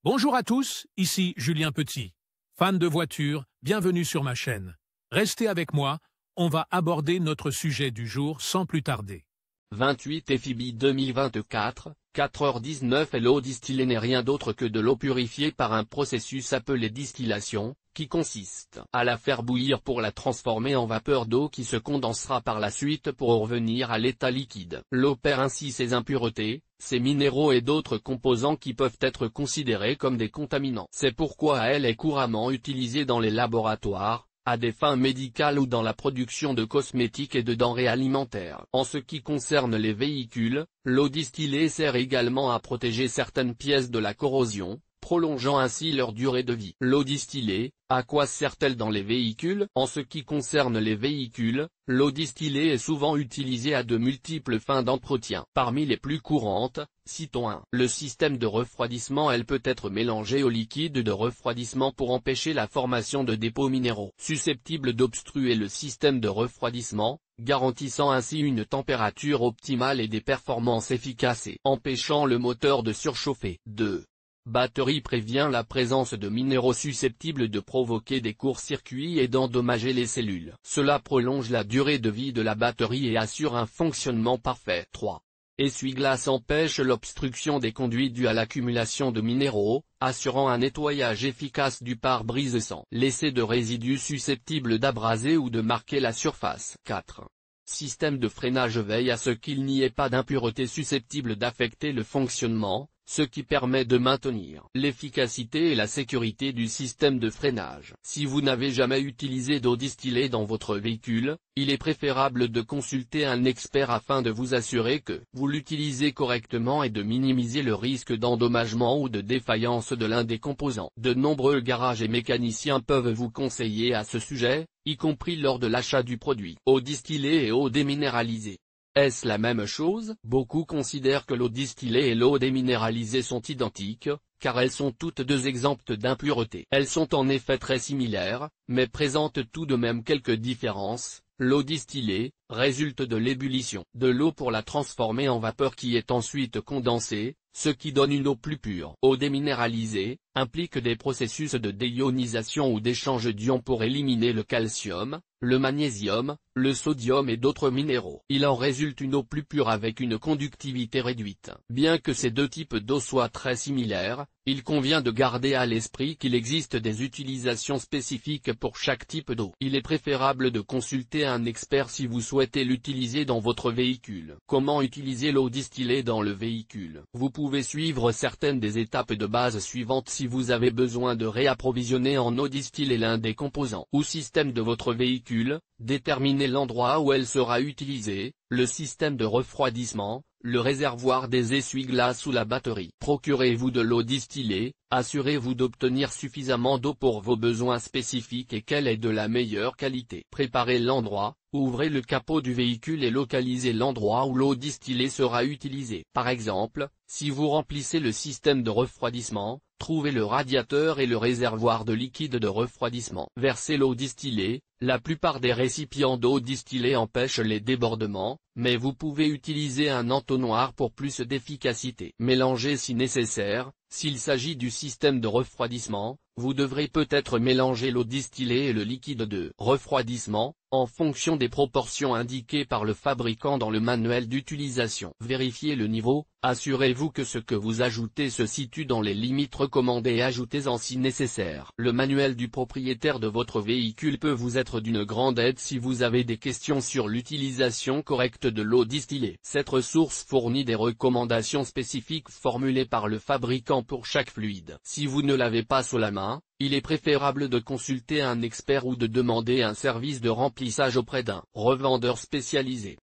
Bonjour à tous, ici Julien Petit. Fan de voitures, bienvenue sur ma chaîne. Restez avec moi, on va aborder notre sujet du jour sans plus tarder. 28 FIBI 2024, 4h19 et l'eau distillée n'est rien d'autre que de l'eau purifiée par un processus appelé distillation, qui consiste à la faire bouillir pour la transformer en vapeur d'eau qui se condensera par la suite pour revenir à l'état liquide. L'eau perd ainsi ses impuretés, ses minéraux et d'autres composants qui peuvent être considérés comme des contaminants. C'est pourquoi elle est couramment utilisée dans les laboratoires, à des fins médicales ou dans la production de cosmétiques et de denrées alimentaires. En ce qui concerne les véhicules, l'eau distillée sert également à protéger certaines pièces de la corrosion, prolongeant ainsi leur durée de vie. L'eau distillée, à quoi sert-elle dans les véhicules? En ce qui concerne les véhicules, l'eau distillée est souvent utilisée à de multiples fins d'entretien. Parmi les plus courantes, citons 1. Le système de refroidissement. Elle peut être mélangée au liquide de refroidissement pour empêcher la formation de dépôts minéraux susceptibles d'obstruer le système de refroidissement, garantissant ainsi une température optimale et des performances efficaces et empêchant le moteur de surchauffer. 2. Batterie prévient la présence de minéraux susceptibles de provoquer des courts-circuits et d'endommager les cellules. Cela prolonge la durée de vie de la batterie et assure un fonctionnement parfait. 3. Essuie-glace empêche l'obstruction des conduits due à l'accumulation de minéraux, assurant un nettoyage efficace du pare-brise sans laisser de résidus susceptibles d'abraser ou de marquer la surface. 4. Système de freinage veille à ce qu'il n'y ait pas d'impuretés susceptibles d'affecter le fonctionnement, ce qui permet de maintenir l'efficacité et la sécurité du système de freinage. Si vous n'avez jamais utilisé d'eau distillée dans votre véhicule, il est préférable de consulter un expert afin de vous assurer que vous l'utilisez correctement et de minimiser le risque d'endommagement ou de défaillance de l'un des composants. De nombreux garages et mécaniciens peuvent vous conseiller à ce sujet, y compris lors de l'achat du produit. Eau distillée et eau déminéralisée. Est-ce la même chose? Beaucoup considèrent que l'eau distillée et l'eau déminéralisée sont identiques, car elles sont toutes deux exemptes d'impuretés. Elles sont en effet très similaires, mais présentent tout de même quelques différences. L'eau distillée résulte de l'ébullition de l'eau pour la transformer en vapeur qui est ensuite condensée, ce qui donne une eau plus pure. Eau déminéralisée implique des processus de déionisation ou d'échange d'ions pour éliminer le calcium, le magnésium, le sodium et d'autres minéraux. Il en résulte une eau plus pure avec une conductivité réduite. Bien que ces deux types d'eau soient très similaires, il convient de garder à l'esprit qu'il existe des utilisations spécifiques pour chaque type d'eau. Il est préférable de consulter un expert si vous souhaitez l'utiliser dans votre véhicule. Comment utiliser l'eau distillée dans le véhicule? Vous pouvez suivre certaines des étapes de base suivantes si vous avez besoin de réapprovisionner en eau distillée l'un des composants ou systèmes de votre véhicule. Déterminez l'endroit où elle sera utilisée, le système de refroidissement, le réservoir des essuie-glaces ou la batterie. Procurez-vous de l'eau distillée, assurez-vous d'obtenir suffisamment d'eau pour vos besoins spécifiques et qu'elle est de la meilleure qualité. Préparez l'endroit, ouvrez le capot du véhicule et localisez l'endroit où l'eau distillée sera utilisée. Par exemple, si vous remplissez le système de refroidissement, trouvez le radiateur et le réservoir de liquide de refroidissement. Versez l'eau distillée. La plupart des récipients d'eau distillée empêchent les débordements, mais vous pouvez utiliser un entonnoir pour plus d'efficacité. Mélangez si nécessaire. S'il s'agit du système de refroidissement, vous devrez peut-être mélanger l'eau distillée et le liquide de refroidissement, en fonction des proportions indiquées par le fabricant dans le manuel d'utilisation. Vérifiez le niveau, assurez-vous que ce que vous ajoutez se situe dans les limites recommandées et ajoutez-en si nécessaire. Le manuel du propriétaire de votre véhicule peut vous être d'une grande aide si vous avez des questions sur l'utilisation correcte de l'eau distillée. Cette ressource fournit des recommandations spécifiques formulées par le fabricant pour chaque fluide. Si vous ne l'avez pas sous la main, il est préférable de consulter un expert ou de demander un service de remplissage auprès d'un revendeur spécialisé.